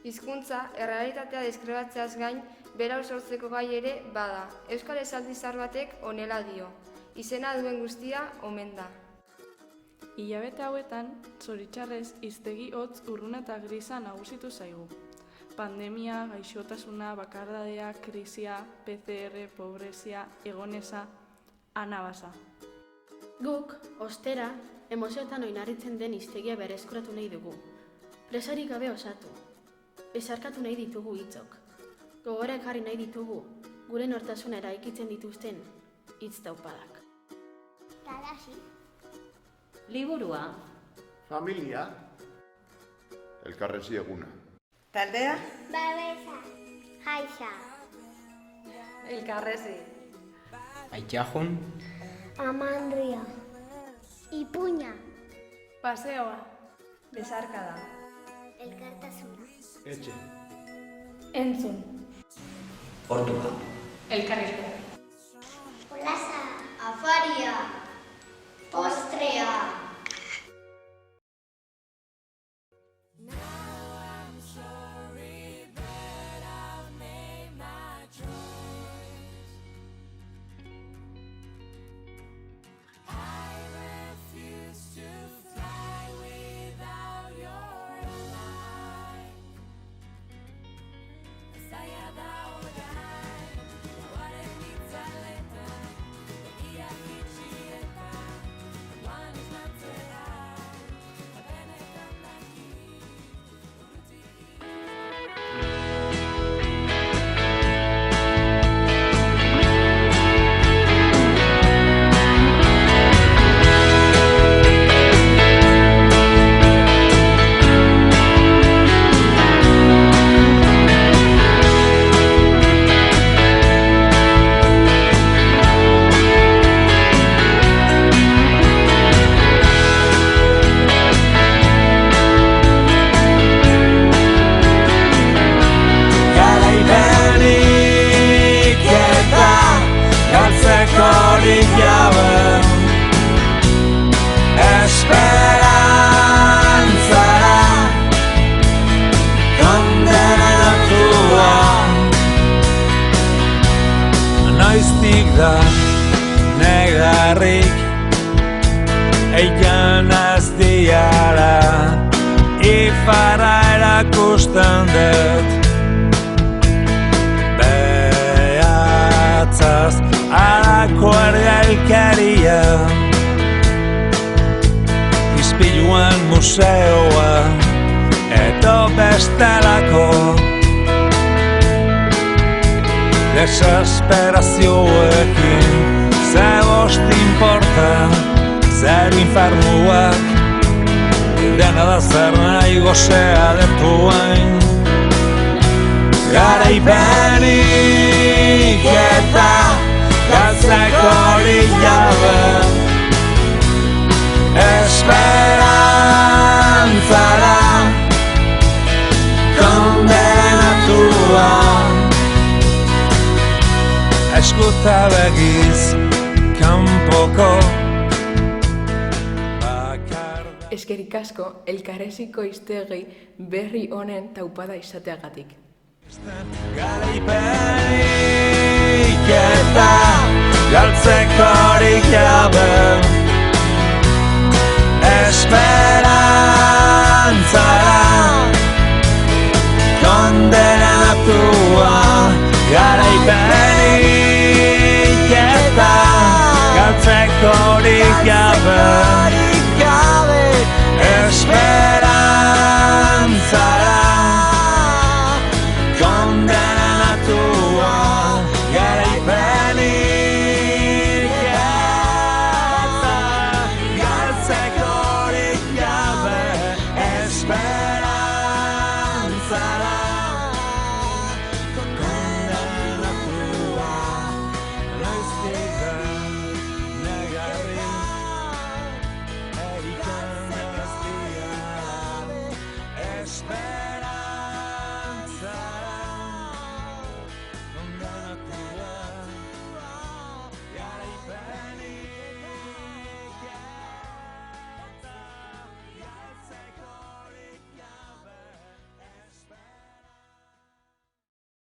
Hizkuntza, errealitatea deskribatzeaz gain, berau sortzeko gai ere bada. Euskal esaldi zahar batek honela dio. Izena duen guztia omen da. Hilabete hauetan, zoritxarrez, hiztegi hotz, urruna eta grisa nagusitu zaigu. Pandemia, gaixotasuna, bakardadea, krisia, PCR, pobrezia, egoneza, anabasa. Guk, ostera, emozioetan oinarritzen den hiztegia berreskuratu nahi dugu. Presarik gabe osatu. Besarkatu nahi ditugu hitzok. Gogora ekarri nahi ditugu, gure nortasuna eraikitzen dituzten hitz taupadak. Galasi. Liburua. Familia. Elkarrezi eguna. Taldea. Babesa. Jaixa. Elkarrezi. Aitxajun. Amandria. Ipuña. Paseoa. Besarkada. Elkartasuna. Etxe. Entzun. Hortua. Elkarrizko. Olaza. Afaria. Postrea. Noiztik da negarrik eian aztiara ifarra erakusten dut behatzaz harako ergelkeria Izpiluan museoa edo bestelako Desesperazioekin ze bost inporta zer infernuak dena da zer nahi gozea detuain Garaipenik eta galtzeko lilabe Esperantzara kondenatua Eskuta begiz, kanpoko bakarda Eskerrik asko, elkarreziko hiztegi berri honen taupada izateagatik. Garaipenik eta galtzekorik jabe Esperantzara kondenatua Garaipenik eta galtzekorik jabe Esperantzara